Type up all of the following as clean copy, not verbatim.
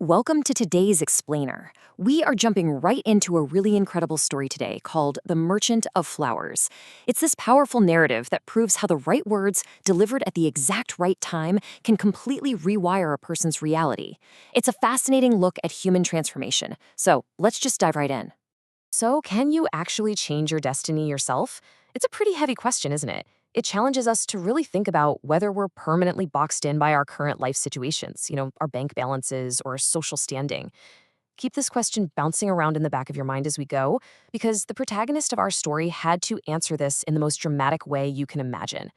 Welcome to today's Explainer. We are jumping right into a really incredible story today called The Merchant of Flowers. It's this powerful narrative that proves how the right words, delivered at the exact right time, can completely rewire a person's reality. It's a fascinating look at human transformation. So let's just dive right in. So, can you actually change your destiny yourself? It's a pretty heavy question, isn't it? It challenges us to really think about whether we're permanently boxed in by our current life situations, our bank balances or social standing. Keep this question bouncing around in the back of your mind as we go, because the protagonist of our story had to answer this in the most dramatic way you can imagine.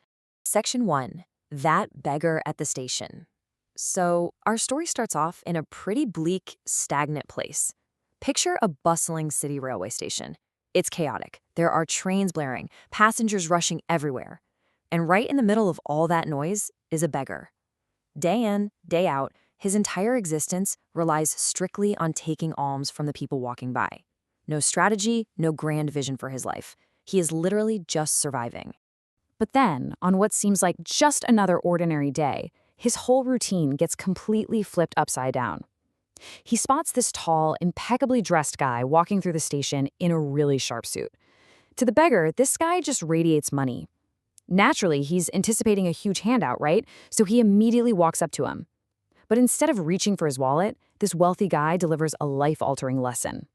Section 1. That Beggar at the Station. So, our story starts off in a pretty bleak, stagnant place. Picture a bustling city railway station. It's chaotic. There are trains blaring, passengers rushing everywhere. And right in the middle of all that noise is a beggar. Day in, day out, his entire existence relies strictly on taking alms from the people walking by. No strategy, no grand vision for his life. He is literally just surviving. But then, on what seems like just another ordinary day, his whole routine gets completely flipped upside down. He spots this tall, impeccably dressed guy walking through the station in a really sharp suit. To the beggar, this guy just radiates money. Naturally, he's anticipating a huge handout, right? So he immediately walks up to him. But instead of reaching for his wallet, this wealthy guy delivers a life-altering lesson.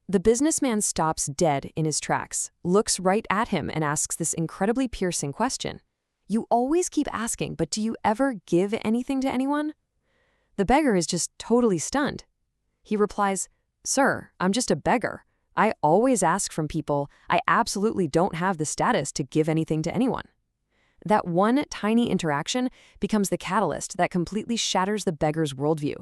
The businessman stops dead in his tracks, looks right at him, and asks this incredibly piercing question. You always keep asking, but do you ever give anything to anyone? The beggar is just totally stunned. He replies, Sir, I'm just a beggar. I always ask from people. I absolutely don't have the status to give anything to anyone. That one tiny interaction becomes the catalyst that completely shatters the beggar's worldview.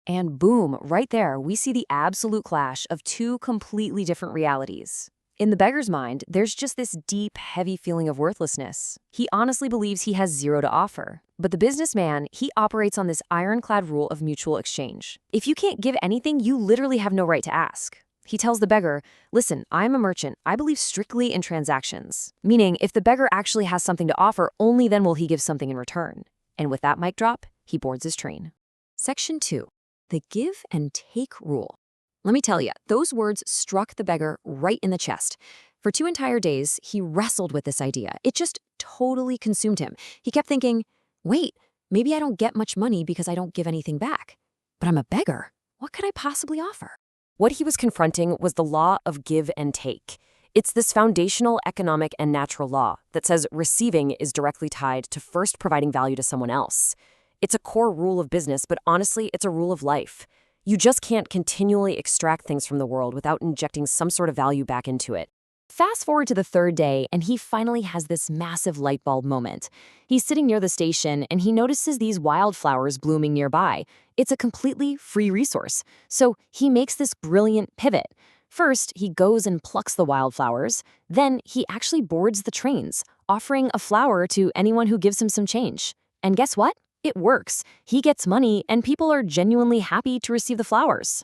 And boom, right there, we see the absolute clash of two completely different realities. In the beggar's mind, there's just this deep, heavy feeling of worthlessness. He honestly believes he has zero to offer. But the businessman, he operates on this ironclad rule of mutual exchange. If you can't give anything, you literally have no right to ask. He tells the beggar, listen, I'm a merchant. I believe strictly in transactions. Meaning, if the beggar actually has something to offer, only then will he give something in return. And with that mic drop, he boards his train. Section 2. The give and take rule. Let me tell you, those words struck the beggar right in the chest. For 2 entire days, he wrestled with this idea. It just totally consumed him. He kept thinking, wait, maybe I don't get much money because I don't give anything back. But I'm a beggar. What could I possibly offer? What he was confronting was the law of give and take. It's this foundational economic and natural law that says receiving is directly tied to first providing value to someone else. It's a core rule of business, but honestly, it's a rule of life. You just can't continually extract things from the world without injecting some sort of value back into it. Fast forward to the 3rd day, and he finally has this massive light bulb moment. He's sitting near the station, and he notices these wildflowers blooming nearby. It's a completely free resource. So he makes this brilliant pivot. First, he goes and plucks the wildflowers. Then he actually boards the trains, offering a flower to anyone who gives him some change. And guess what? It works. He gets money, and people are genuinely happy to receive the flowers.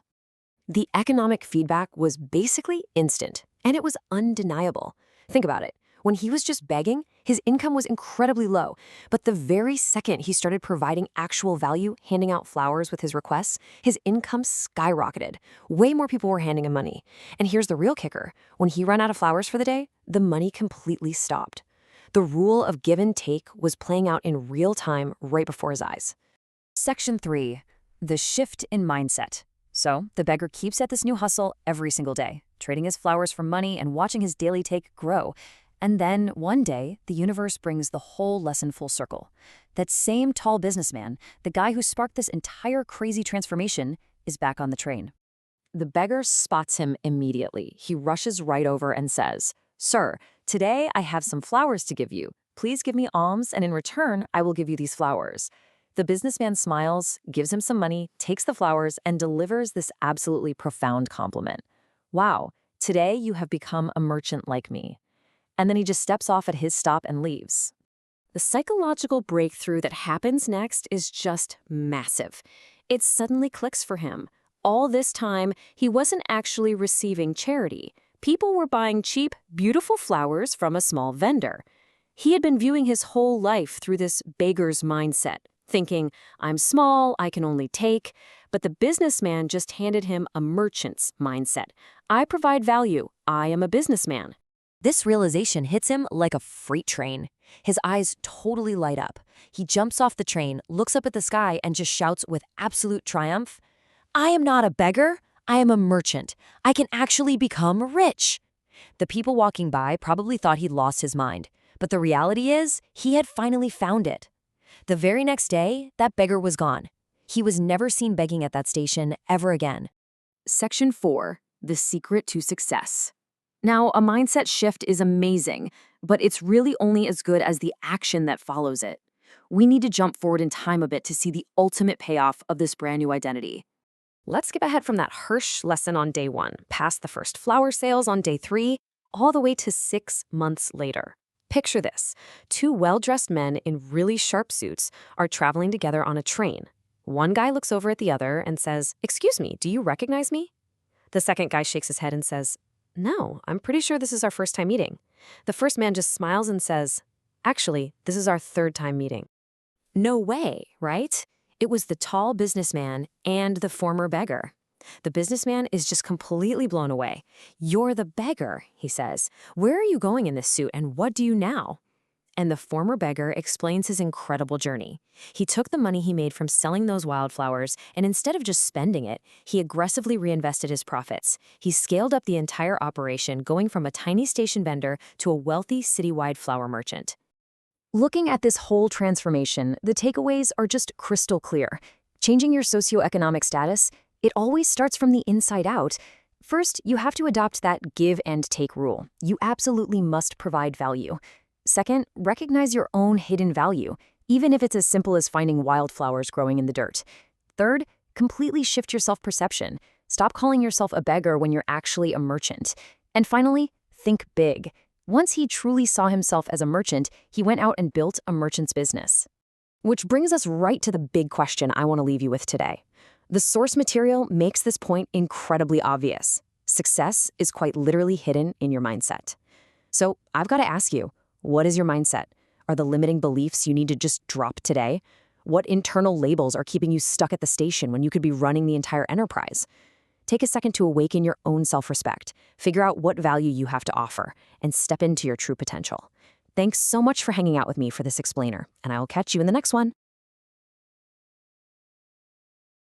The economic feedback was basically instant, and it was undeniable. Think about it. When he was just begging, his income was incredibly low. But the very second he started providing actual value, handing out flowers with his requests, his income skyrocketed. Way more people were handing him money. And here's the real kicker. When he ran out of flowers for the day, the money completely stopped. The rule of give and take was playing out in real time right before his eyes. Section 3. The shift in mindset. So, the beggar keeps at this new hustle every single day, trading his flowers for money and watching his daily take grow. And then, one day, the universe brings the whole lesson full circle. That same tall businessman, the guy who sparked this entire crazy transformation, is back on the train. The beggar spots him immediately. He rushes right over and says, Sir, today I have some flowers to give you. Please give me alms, and in return, I will give you these flowers. The businessman smiles, gives him some money, takes the flowers, and delivers this absolutely profound compliment. Wow, today you have become a merchant like me. And then he just steps off at his stop and leaves. The psychological breakthrough that happens next is just massive. It suddenly clicks for him. All this time, he wasn't actually receiving charity. People were buying cheap, beautiful flowers from a small vendor. He had been viewing his whole life through this beggar's mindset, thinking, I'm small, I can only take. But the businessman just handed him a merchant's mindset. I provide value. I am a businessman. This realization hits him like a freight train. His eyes totally light up. He jumps off the train, looks up at the sky, and just shouts with absolute triumph, "I am not a beggar. I am a merchant. I can actually become rich." The people walking by probably thought he'd lost his mind, but the reality is he had finally found it. The very next day, that beggar was gone. He was never seen begging at that station ever again. Section 4. The secret to success. Now, a mindset shift is amazing, but it's really only as good as the action that follows it. We need to jump forward in time a bit to see the ultimate payoff of this brand new identity. Let's skip ahead from that Hirsch lesson on day 1, past the first flower sales on day 3, all the way to 6 months later. Picture this. 2 well-dressed men in really sharp suits are traveling together on a train. One guy looks over at the other and says, "Excuse me, do you recognize me?" The second guy shakes his head and says, "No, I'm pretty sure this is our first time meeting." The first man just smiles and says, "Actually, this is our 3rd time meeting." No way, right? It was the tall businessman and the former beggar. The businessman is just completely blown away. "You're the beggar," he says. "Where are you going in this suit, and what do you now?" And the former beggar explains his incredible journey. He took the money he made from selling those wildflowers, and instead of just spending it, he aggressively reinvested his profits. He scaled up the entire operation, going from a tiny station vendor to a wealthy citywide flower merchant. Looking at this whole transformation, the takeaways are just crystal clear. Changing your socioeconomic status, it always starts from the inside out. First, you have to adopt that give and take rule. You absolutely must provide value. Second, recognize your own hidden value, even if it's as simple as finding wildflowers growing in the dirt. Third, completely shift your self-perception. Stop calling yourself a beggar when you're actually a merchant. And finally, think big. Once he truly saw himself as a merchant, he went out and built a merchant's business. Which brings us right to the big question I want to leave you with today. The source material makes this point incredibly obvious. Success is quite literally hidden in your mindset. So I've got to ask you, what is your mindset? Are the limiting beliefs you need to just drop today? What internal labels are keeping you stuck at the station when you could be running the entire enterprise? Take a second to awaken your own self-respect, figure out what value you have to offer, and step into your true potential. Thanks so much for hanging out with me for this explainer, and I will catch you in the next one.